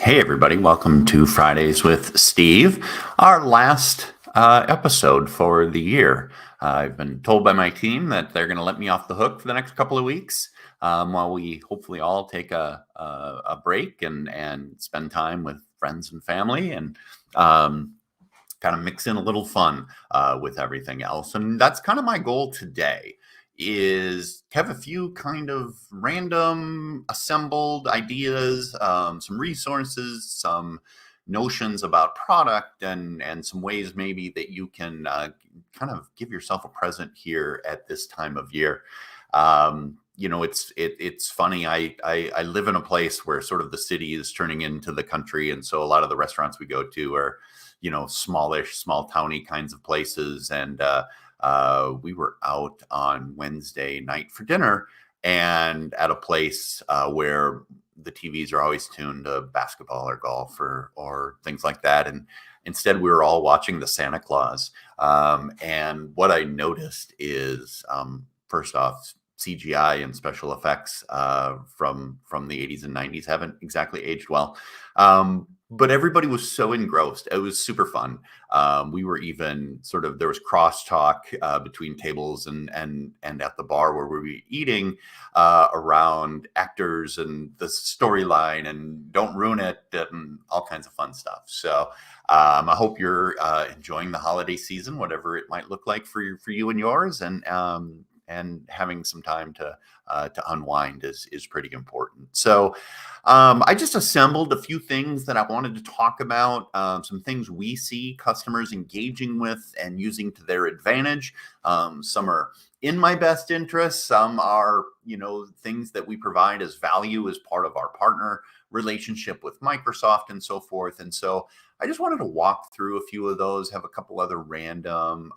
Hey, everybody. Welcome to Fridays with Steve, our last episode for the year. I've been told by my team that they're going to let me off the hook for the next couple of weeks while we hopefully all take a break and spend time with friends and family and kind of mix in a little fun with everything else. And that's kind of my goal today is have a few kind of random assembled ideas, some resources, some notions about product and some ways maybe that you can kind of give yourself a present here at this time of year. It's funny. I live in a place where sort of the city is turning into the country, and so a lot of the restaurants we go to are, smallish, small towny kinds of places. And we were out on Wednesday night for dinner and at a place where the TVs are always tuned to basketball or golf or things like that. And instead, we were all watching the Santa Claus. And what I noticed is, first off, CGI and special effects from the 80s and 90s haven't exactly aged well. But everybody was so engrossed. It was super fun. We were even there was crosstalk between tables and at the bar where we were eating around actors and the storyline and don't ruin it and all kinds of fun stuff. So I hope you're enjoying the holiday season, whatever it might look like for you and yours, and having some time to unwind is pretty important. So I just assembled a few things that I wanted to talk about, some things we see customers engaging with and using to their advantage. Some are in my best interest. Some are, things that we provide as value as part of our partner relationship with Microsoft and so forth. And so I just wanted to walk through a few of those, have a couple other random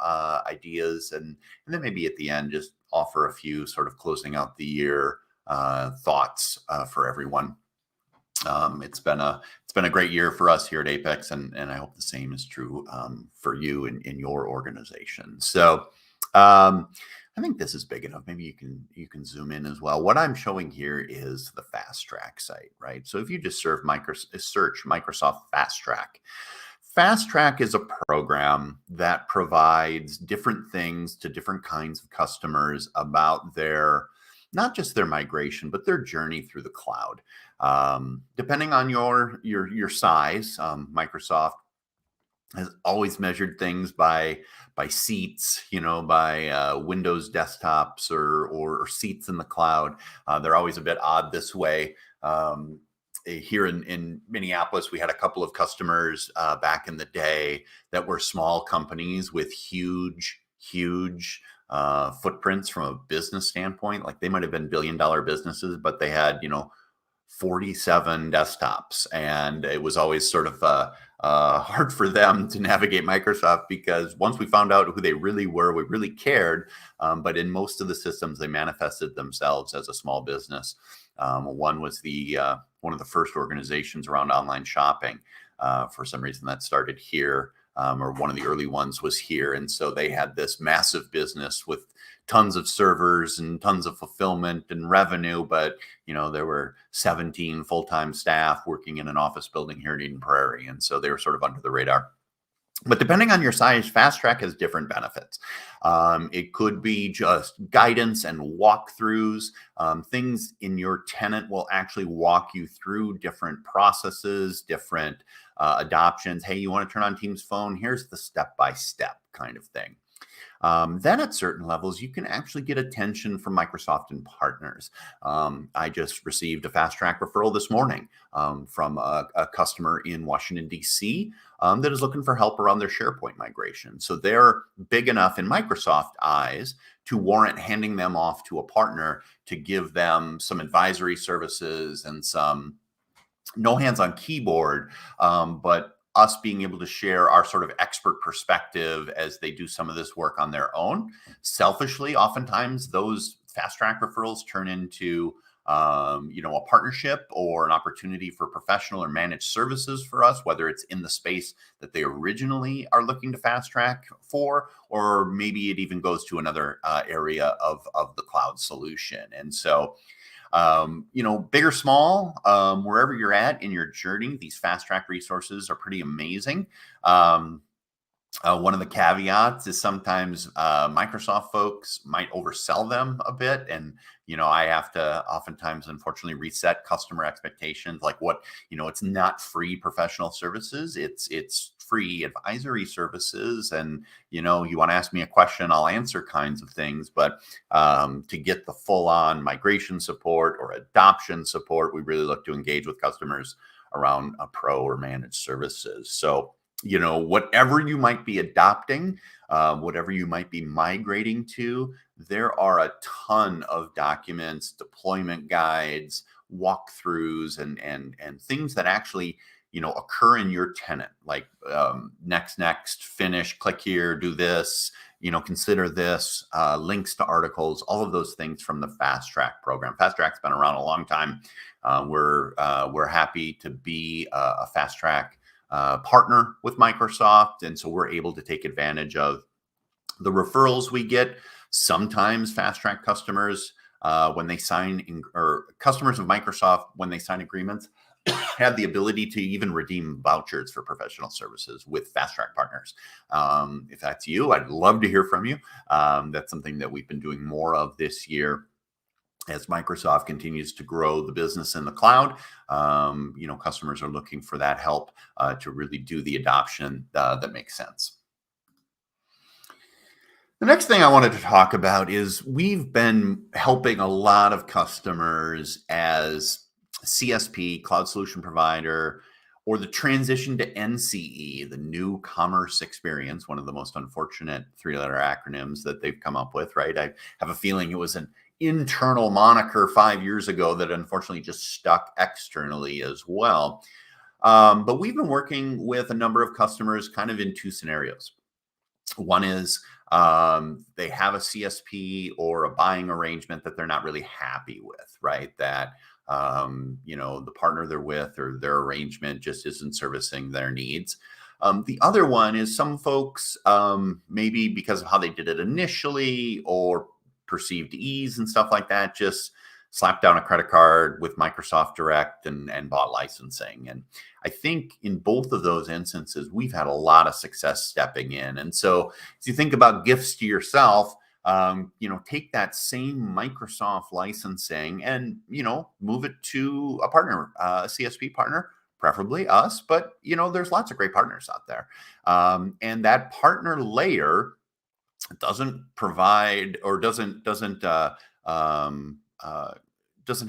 ideas, and then maybe at the end just offer a few sort of closing out the year thoughts for everyone. It's been a great year for us here at Apex, and I hope the same is true for you in your organization. So I think this is big enough. Maybe you can zoom in as well. What I'm showing here is the Fast Track site, right? So if you just search Microsoft Fast Track. Fast Track is a program that provides different things to different kinds of customers about not just their migration, but their journey through the cloud. Depending on your size, Microsoft has always measured things by seats, by Windows desktops or seats in the cloud. They're always a bit odd this way. Here in Minneapolis, we had a couple of customers back in the day that were small companies with huge footprints from a business standpoint. Like they might have been billion-dollar businesses, but they had 47 desktops, and it was always sort of hard for them to navigate Microsoft because once we found out who they really were, we really cared. But in most of the systems, they manifested themselves as a small business. One was one of the first organizations around online shopping. For some reason, that started here, or one of the early ones was here. And so they had this massive business with tons of servers and tons of fulfillment and revenue. But, there were 17 full-time staff working in an office building here in Eden Prairie. And so they were sort of under the radar. But depending on your size, Fast Track has different benefits. It could be just guidance and walkthroughs. Things in your tenant will actually walk you through different processes, different adoptions. Hey, you want to turn on Teams Phone? Here's the step-by-step kind of thing. Then at certain levels, you can actually get attention from Microsoft and partners. I just received a Fast Track referral this morning from a customer in Washington, D.C. That is looking for help around their SharePoint migration. So they're big enough in Microsoft eyes to warrant handing them off to a partner to give them some advisory services and some no hands on keyboard, but us being able to share our sort of expert perspective as they do some of this work on their own. Selfishly, oftentimes those Fast Track referrals turn into a partnership or an opportunity for professional or managed services for us, whether it's in the space that they originally are looking to Fast Track for, or maybe it even goes to another area of the cloud solution. And so Big or small, wherever you're at in your journey, these fast track resources are pretty amazing. One of the caveats is sometimes Microsoft folks might oversell them a bit. And, I have to oftentimes, unfortunately, reset customer expectations. Like it's not free professional services. It's free advisory services. And, you want to ask me a question, I'll answer kinds of things. But to get the full on migration support or adoption support, we really look to engage with customers around a pro or managed services. So, whatever you might be adopting, whatever you might be migrating to, there are a ton of documents, deployment guides, walkthroughs, and things that actually, occur in your tenant, like next, finish, click here, do this, consider this, links to articles, all of those things from the Fast Track program. Fast Track's been around a long time. We're happy to be a Fast Track partner with Microsoft. And so we're able to take advantage of the referrals we get. Sometimes Fast Track customers, when they sign or customers of Microsoft, when they sign agreements, have the ability to even redeem vouchers for professional services with Fast Track partners. If that's you, I'd love to hear from you. That's something that we've been doing more of this year as Microsoft continues to grow the business in the cloud. Customers are looking for that help to really do the adoption that makes sense. The next thing I wanted to talk about is we've been helping a lot of customers as CSP, cloud solution provider, or the transition to NCE, the new commerce experience, one of the most unfortunate three-letter acronyms that they've come up with, right? I have a feeling it was an internal moniker 5 years ago that unfortunately just stuck externally as well. But we've been working with a number of customers kind of in two scenarios. One is they have a CSP or a buying arrangement that they're not really happy with, right? That the partner they're with or their arrangement just isn't servicing their needs. The other one is some folks, maybe because of how they did it initially or perceived ease and stuff like that, just slapped down a credit card with Microsoft Direct and bought licensing. And I think in both of those instances, we've had a lot of success stepping in. And so as you think about gifts to yourself, take that same Microsoft licensing and, move it to a partner, a CSP partner, preferably us, but, there's lots of great partners out there. And that partner layer doesn't provide or doesn't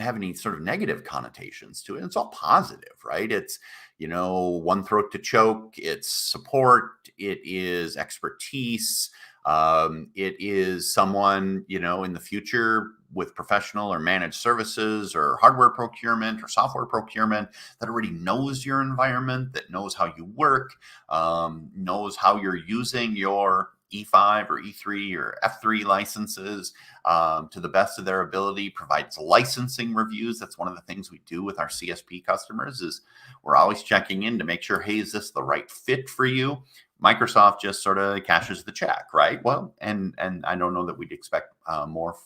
have any sort of negative connotations to it. It's all positive, right? It's, one throat to choke, it's support, it is expertise. It is someone, in the future with professional or managed services or hardware procurement or software procurement that already knows your environment, that knows how you work, knows how you're using your E5 or E3 or F3 licenses to the best of their ability, provides licensing reviews. That's one of the things we do with our CSP customers is we're always checking in to make sure, hey, is this the right fit for you? Microsoft just sort of cashes the check, right? Well, and I don't know that we'd expect more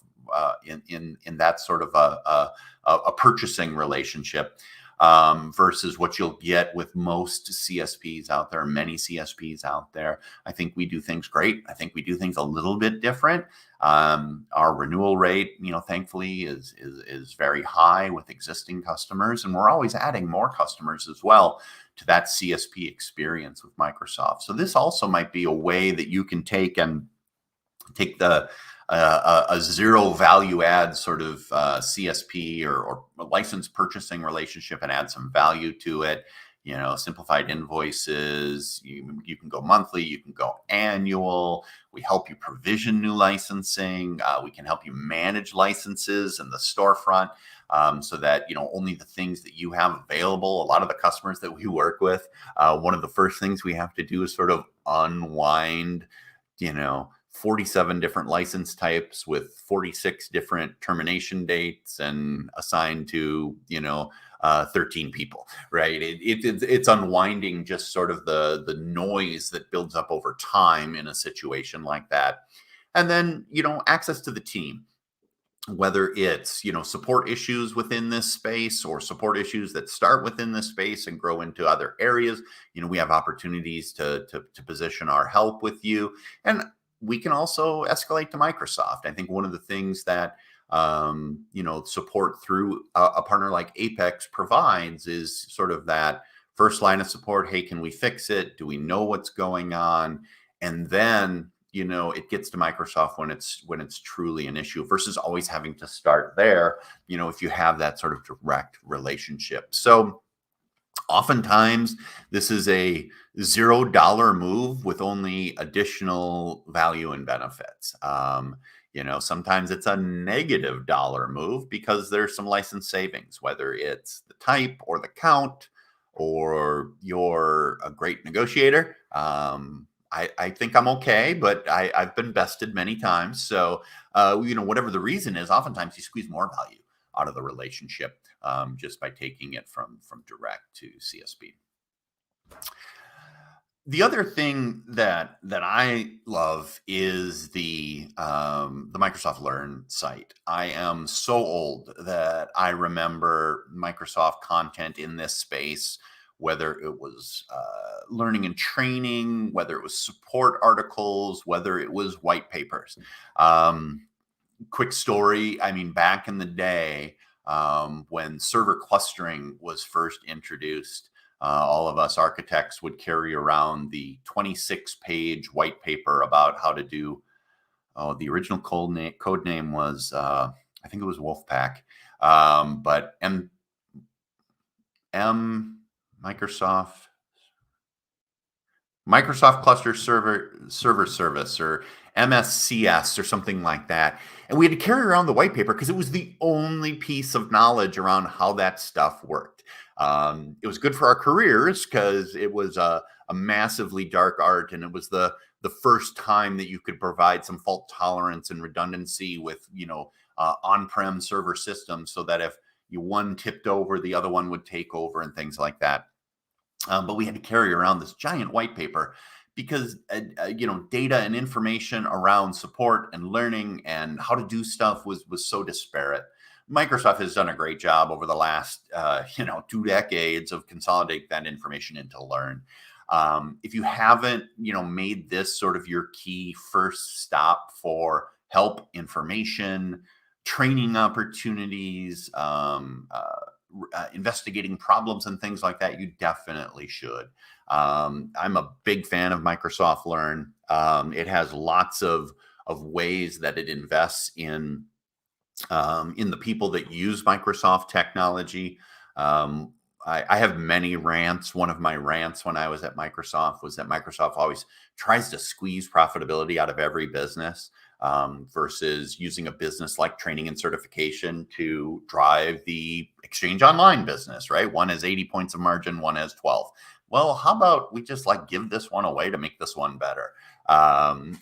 in that sort of a purchasing relationship versus what you'll get with most CSPs out there, many CSPs out there. I think we do things great. I think we do things a little bit different. Our renewal rate, thankfully is very high with existing customers, and we're always adding more customers as well to that CSP experience with Microsoft. So this also might be a way that you can take the a zero value add sort of CSP or license purchasing relationship and add some value to it. Simplified invoices. You can go monthly, you can go annual. We help you provision new licensing. We can help you manage licenses in the storefront so that only the things that you have available. A lot of the customers that we work with, one of the first things we have to do is sort of unwind, 47 different license types with 46 different termination dates and assigned to, 13 people, right? It's unwinding just sort of the noise that builds up over time in a situation like that. And then, access to the team. whether it's, support issues within this space or support issues that start within this space and grow into other areas. We have opportunities to position our help with you, and we can also escalate to Microsoft. I think one of the things that support through a partner like Apex provides is sort of that first line of support. Hey, can we fix it? Do we know what's going on? And then it gets to Microsoft when it's truly an issue, versus always having to start there, if you have that sort of direct relationship. So oftentimes this is a $0 move with only additional value and benefits. Sometimes it's a negative dollar move because there's some license savings, whether it's the type or the count, or you're a great negotiator. I think I'm okay, but I've been bested many times. So, whatever the reason is, oftentimes you squeeze more value out of the relationship just by taking it from direct to CSP. The other thing that I love is the Microsoft Learn site. I am so old that I remember Microsoft content in this space, whether it was learning and training, whether it was support articles, whether it was white papers. Quick story. I mean, back in the day when server clustering was first introduced, all of us architects would carry around the 26-page white paper about how to do. The original code name was, I think it was Wolfpack, but Microsoft Cluster Server Service, or MSCS, or something like that. And we had to carry around the white paper because it was the only piece of knowledge around how that stuff worked. It was good for our careers because it was a massively dark art, and it was the first time that you could provide some fault tolerance and redundancy with on-prem server systems, so that if one tipped over, the other one would take over and things like that. But we had to carry around this giant white paper because data and information around support and learning and how to do stuff was so disparate. Microsoft has done a great job over the last 2 decades of consolidating that information into Learn. If you haven't made this sort of your key first stop for help, information, training opportunities, investigating problems and things like that, you definitely should. I'm a big fan of Microsoft Learn. It has lots of ways that it invests in the people that use Microsoft technology. I have many rants. One of my rants when I was at Microsoft was that Microsoft always tries to squeeze profitability out of every business, versus using a business like training and certification to drive the Exchange Online business, right? One has 80 points of margin, one has 12. Well, how about we just give this one away to make this one better? And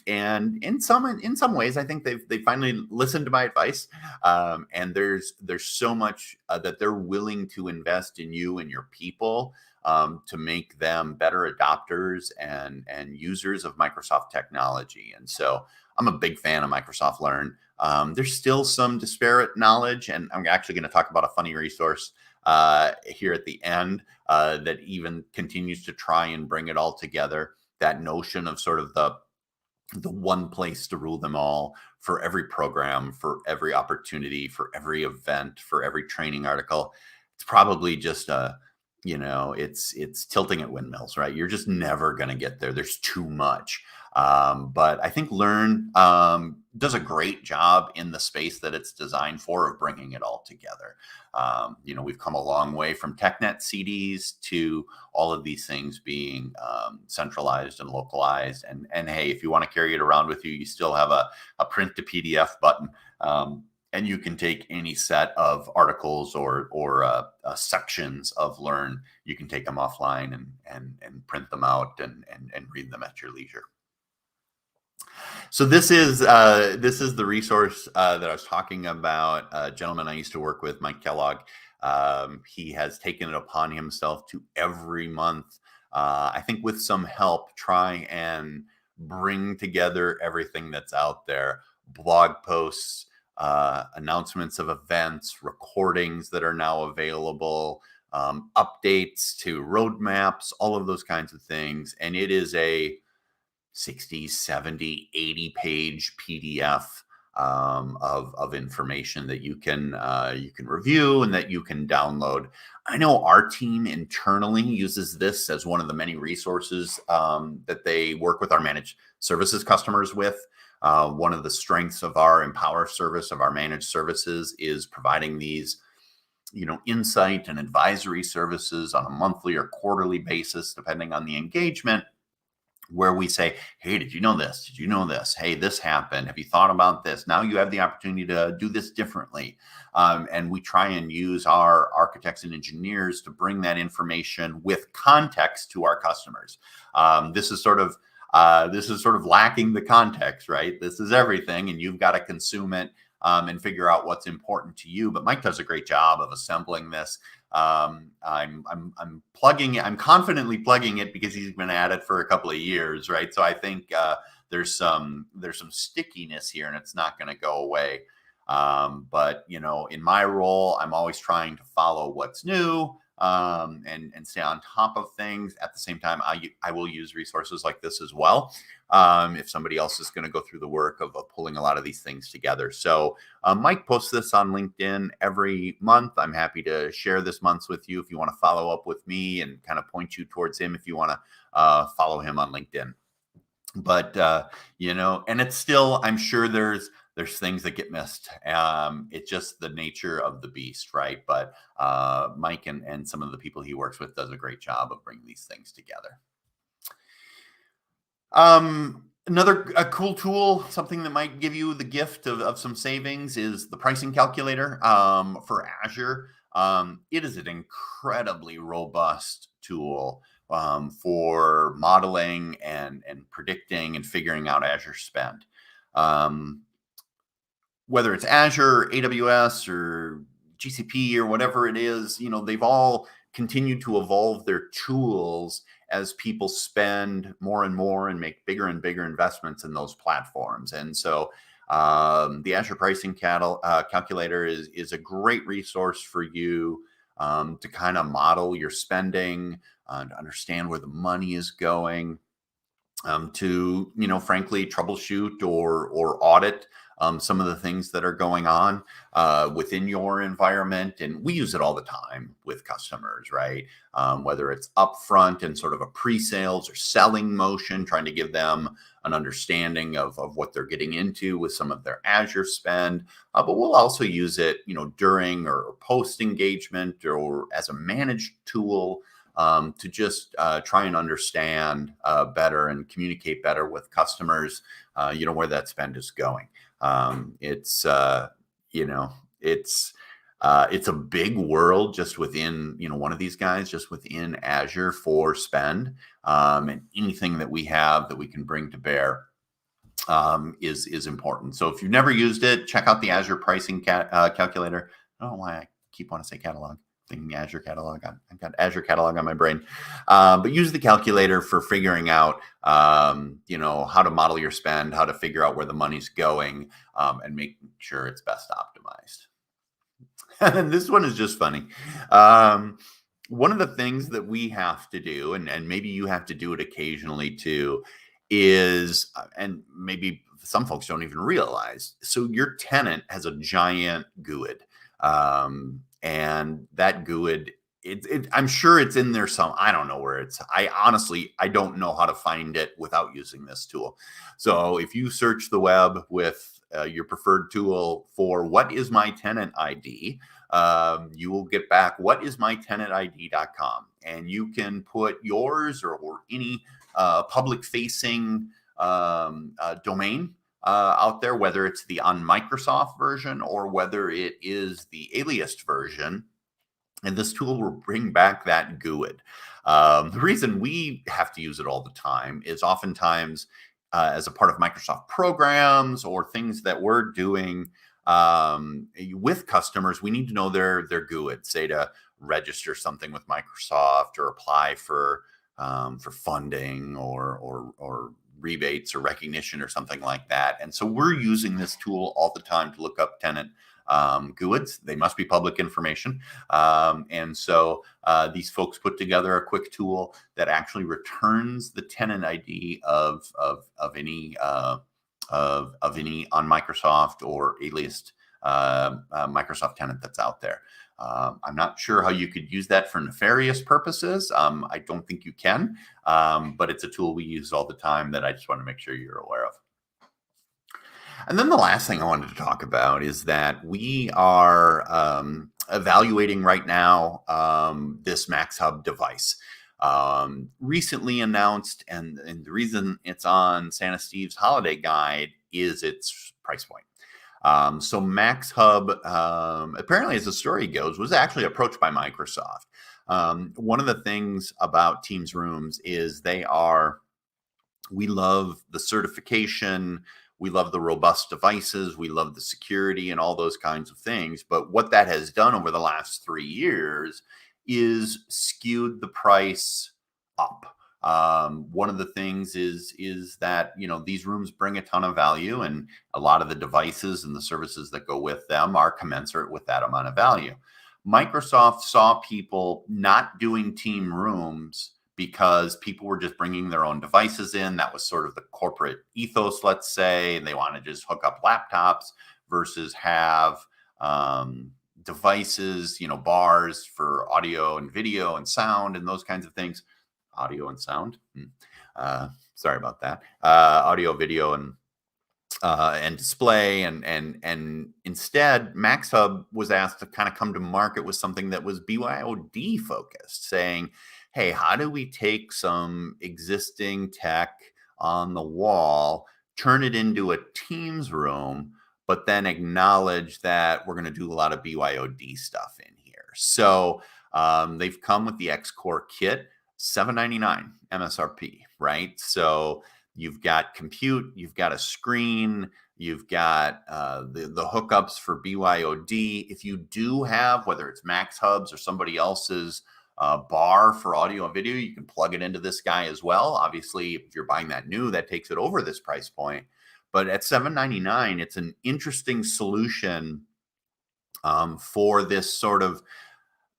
in some ways, I think they finally listened to my advice. And there's so much that they're willing to invest in you and your people to make them better adopters and users of Microsoft technology. And so I'm a big fan of Microsoft Learn. There's still some disparate knowledge, and I'm actually going to talk about a funny resource here at the end that even continues to try and bring it all together. That notion of sort of the one place to rule them all for every program, for every opportunity, for every event, for every training article. It's probably just it's tilting at windmills, right? You're just never going to get there. There's too much. But I think Learn does a great job in the space that it's designed for, of bringing it all together. We've come a long way from TechNet CDs to all of these things being centralized and localized. And hey, if you want to carry it around with you, you still have a print to PDF button. And you can take any set of articles or sections of Learn. You can take them offline and print them out and read them at your leisure. So this is the resource that I was talking about. A gentleman I used to work with, Mike Kellogg. He has taken it upon himself to every month, I think with some help, try and bring together everything that's out there: blog posts, announcements of events, recordings that are now available, updates to roadmaps, all of those kinds of things. And it is a 60, 70, 80 page PDF of information that you can review and that you can download. I know our team internally uses this as one of the many resources that they work with our managed services customers with. One of the strengths of our Empower service, of our managed services, is providing these insight and advisory services on a monthly or quarterly basis, depending on the engagement, where we say, hey, did you know this? Did you know this? Hey, this happened. Have you thought about this? Now you have the opportunity to do this differently. And we try and use our architects and engineers to bring that information with context to our customers. This is sort of lacking the context, right? This is everything, and you've got to consume it and figure out what's important to you. But Mike does a great job of assembling this. I'm plugging it. I'm confidently plugging it because he's been at it for a couple of years, right? So I think there's some stickiness here, and it's not going to go away. But in my role, I'm always trying to follow what's new and stay on top of things. At the same time, I will use resources like this as well. If somebody else is going to go through the work of pulling a lot of these things together. So Mike posts this on LinkedIn every month. I'm happy to share this month's with you if you want to follow up with me and kind of point you towards him if you want to follow him on LinkedIn. But, and it's still, I'm sure there's things that get missed. It's just the nature of the beast, right? But Mike and some of the people he works with does a great job of bringing these things together. Another cool tool, something that might give you the gift of some savings, is the pricing calculator for Azure. It is an incredibly robust tool for modeling and predicting and figuring out Azure spend. Whether it's Azure, AWS, or GCP, or whatever it is, they've all continued to evolve their tools as people spend more and more and make bigger and bigger investments in those platforms. And so the Azure pricing calculator is a great resource for you to kind of model your spending, to understand where the money is going, to, frankly, troubleshoot or audit some of the things that are going on within your environment. And we use it all the time with customers, right? Whether it's upfront and sort of a pre-sales or selling motion, trying to give them an understanding of what they're getting into with some of their Azure spend. But we'll also use it, during or post engagement or as a managed tool to just try and understand better and communicate better with customers, where that spend is going. It's a big world just within, one of these guys, just within Azure for spend, and anything that we have that we can bring to bear is important. So if you've never used it, check out the Azure pricing calculator. I don't know why I keep wanting to say catalog. Thinking Azure catalog. I've got Azure catalog on my brain, but use the calculator for figuring out, how to model your spend, how to figure out where the money's going, and making sure it's best optimized. And this one is just funny. One of the things that we have to do, and maybe you have to do it occasionally too, is, and maybe some folks don't even realize, so your tenant has a giant GUID. And that GUID, I'm sure it's in there some. I don't know where it's. I don't know how to find it without using this tool. So if you search the web with your preferred tool for what is my tenant ID, you will get back whatismytenantid.com, and you can put yours or any public-facing domain out there, whether it's the on Microsoft version or whether it is the aliased version, and this tool will bring back that GUID. The reason we have to use it all the time is oftentimes as a part of Microsoft programs or things that we're doing with customers, we need to know their GUID, say to register something with Microsoft or apply for for funding or rebates or recognition or something like that. And so we're using this tool all the time to look up tenant GUIDs. They must be public information. And so these folks put together a quick tool that actually returns the tenant ID of any of any on Microsoft or aliased Microsoft tenant that's out there. I'm not sure how you could use that for nefarious purposes. I don't think you can, but it's a tool we use all the time that I just want to make sure you're aware of. And then the last thing I wanted to talk about is that we are evaluating right now this MaxHub device. Recently announced, and the reason it's on Santa Steve's holiday guide is its price point. So MaxHub, apparently, as the story goes, was actually approached by Microsoft. One of the things about Teams Rooms is we love the certification, we love the robust devices, we love the security and all those kinds of things. But what that has done over the last 3 years is skewed the price up. One of the things is that, these rooms bring a ton of value, and a lot of the devices and the services that go with them are commensurate with that amount of value. Microsoft saw people not doing team rooms because people were just bringing their own devices in. That was sort of the corporate ethos, let's say, and they want to just hook up laptops versus have devices, bars for audio and video and sound and those kinds of things. Audio and sound. Sorry about that. Audio, video, and display, and instead, MaxHub was asked to kind of come to market with something that was BYOD focused, saying, "Hey, how do we take some existing tech on the wall, turn it into a Teams room, but then acknowledge that we're going to do a lot of BYOD stuff in here?" So they've come with the X-Core kit. $799 MSRP, right? So you've got compute, you've got a screen, you've got the hookups for BYOD. If you do have, whether it's MaxHubs or somebody else's bar for audio and video, you can plug it into this guy as well. Obviously, if you're buying that new, that takes it over this price point. But at $799, it's an interesting solution for this sort of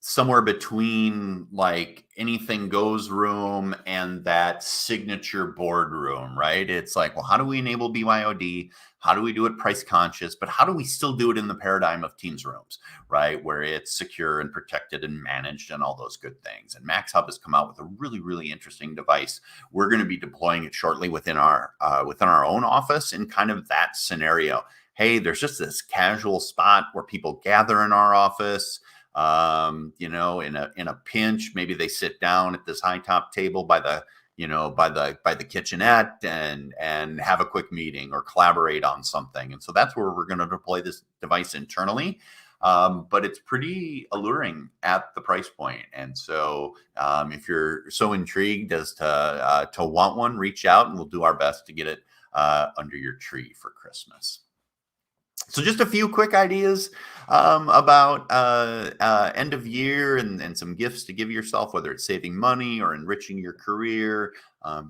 somewhere between like anything goes room and that signature boardroom, right? It's like, well, how do we enable BYOD? How do we do it price conscious? But how do we still do it in the paradigm of Teams rooms, right? Where it's secure and protected and managed and all those good things. And MaxHub has come out with a really, really interesting device. We're going to be deploying it shortly within our own office in kind of that scenario. Hey, there's just this casual spot where people gather in our office. In a pinch, maybe they sit down at this high top table by the kitchenette and have a quick meeting or collaborate on something. And so that's where we're going to deploy this device internally. But it's pretty alluring at the price point. And so if you're so intrigued as to want one, reach out and we'll do our best to get it under your tree for Christmas. So just a few quick ideas about end of year and some gifts to give yourself, whether it's saving money or enriching your career,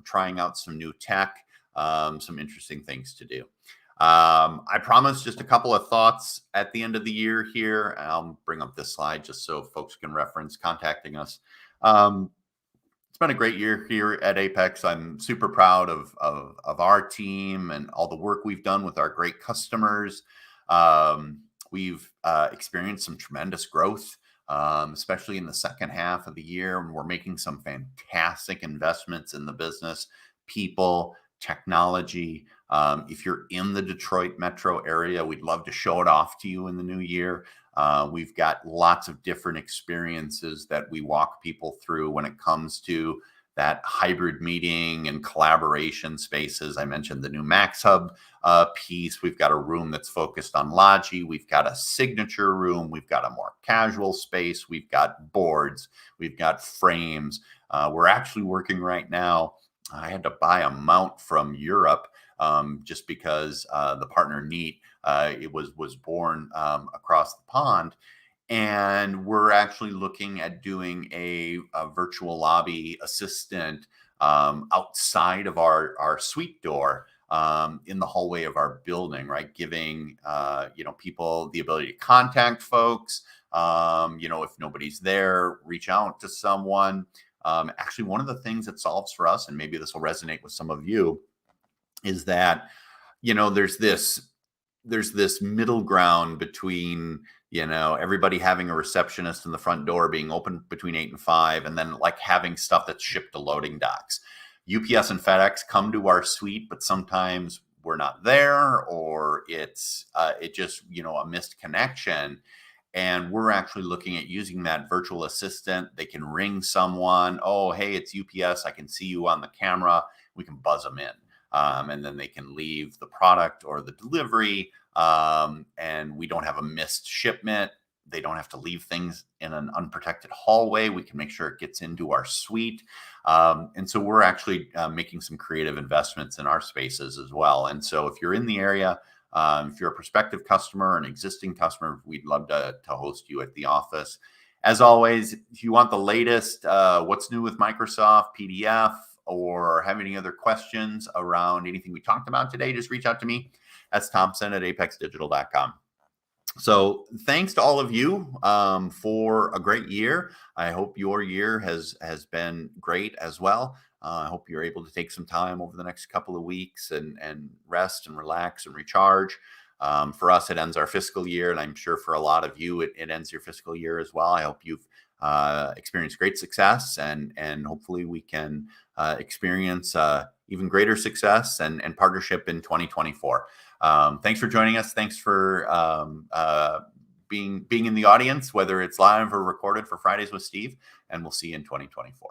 trying out some new tech, some interesting things to do. I promise just a couple of thoughts at the end of the year here. I'll bring up this slide just so folks can reference contacting us. It's been a great year here at Apex. I'm super proud of our team and all the work we've done with our great customers. We've experienced some tremendous growth, especially in the second half of the year. And we're making some fantastic investments in the business, people, technology. If you're in the Detroit metro area, we'd love to show it off to you in the new year. We've got lots of different experiences that we walk people through when it comes to that hybrid meeting and collaboration spaces. I mentioned the new MaxHub piece. We've got a room that's focused on Logi. We've got a signature room. We've got a more casual space. We've got boards. We've got frames. We're actually working right now. I had to buy a mount from Europe just because the partner Neat, it was born across the pond. And we're actually looking at doing a virtual lobby assistant outside of our suite door, in the hallway of our building, right? Giving people the ability to contact folks. If nobody's there, reach out to someone. Actually, one of the things that solves for us, and maybe this will resonate with some of you, is that there's this middle ground between everybody having a receptionist in the front door being open between 8 and 5, and then like having stuff that's shipped to loading docks. UPS and FedEx come to our suite, but sometimes we're not there, or it's just a missed connection. And we're actually looking at using that virtual assistant. They can ring someone. Oh, hey, it's UPS. I can see you on the camera. We can buzz them in. And then they can leave the product or the delivery, and we don't have a missed shipment. They don't have to leave things in an unprotected hallway. We can make sure it gets into our suite. And so we're actually making some creative investments in our spaces as well. And so if you're in the area, if you're a prospective customer or an existing customer, we'd love to host you at the office. As always, if you want the latest what's new with Microsoft PDF, or have any other questions around anything we talked about today, just reach out to me. That's Thompson@apexdigital.com. So thanks to all of you for a great year. I hope your year has been great as well. I hope you're able to take some time over the next couple of weeks and rest and relax and recharge. For us, it ends our fiscal year, and I'm sure for a lot of you, it ends your fiscal year as well. I hope you've experienced great success, and hopefully we can experience even greater success and partnership in 2024. Thanks for joining us. Thanks for being in the audience, whether it's live or recorded, for Fridays with Steve, and we'll see you in 2024.